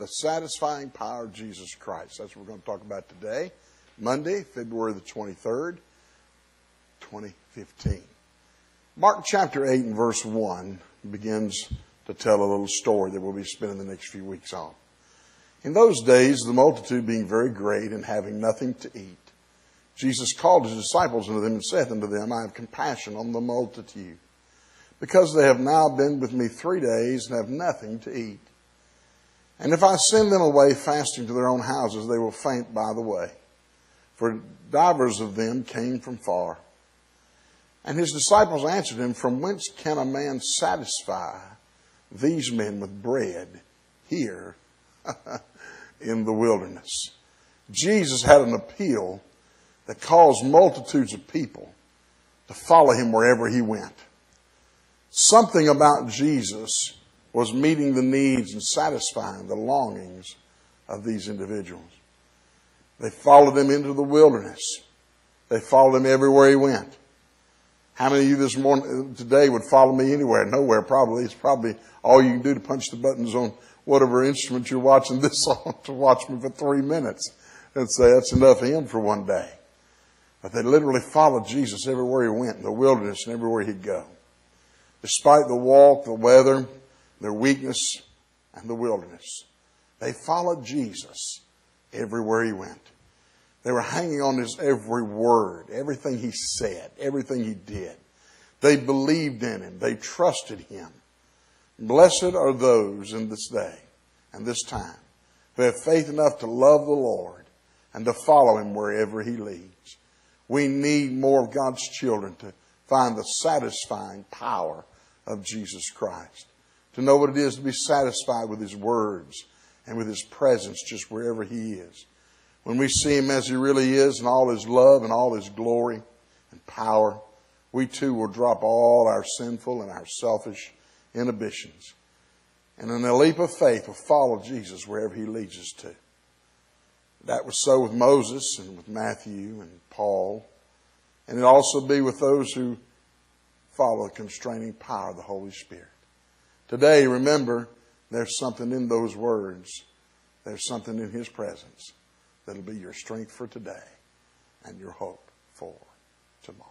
the satisfying power of Jesus Christ. That's what we're going to talk about today, Monday, February the 23rd, 2015. Mark chapter 8 and verse 1 begins to tell a little story that we'll be spending the next few weeks on. In those days, the multitude being very great and having nothing to eat, Jesus called his disciples unto them and saith unto them, I have compassion on the multitude, because they have now been with me 3 days and have nothing to eat. And if I send them away fasting to their own houses, they will faint by the way. For divers of them came from far. And his disciples answered him, From whence can a man satisfy these men with bread here in the wilderness? Jesus had an appeal that caused multitudes of people to follow him wherever he went. Something about Jesus was meeting the needs and satisfying the longings of these individuals. They followed him into the wilderness. They followed him everywhere he went. How many of you this morning, today, would follow me anywhere? Nowhere, probably. It's probably all you can do to punch the buttons on whatever instrument you're watching this on to watch me for 3 minutes and say that's enough of him for one day. But they literally followed Jesus everywhere he went, in the wilderness and everywhere he'd go. Despite the walk, the weather, their weakness, and the wilderness, they followed Jesus everywhere he went. They were hanging on his every word, everything he said, everything he did. They believed in him. They trusted him. Blessed are those in this day and this time who have faith enough to love the Lord and to follow him wherever he leads. We need more of God's children to find the satisfying power of Jesus Christ, to know what it is to be satisfied with his words and with his presence just wherever he is. When we see him as he really is in all his love and all his glory and power, we too will drop all our sinful and our selfish inhibitions, and in a leap of faith will follow Jesus wherever he leads us to. That was so with Moses and with Matthew and Paul, and it'll also be with those who follow the constraining power of the Holy Spirit. Today, remember, there's something in those words. There's something in his presence that'll be your strength for today and your hope for tomorrow.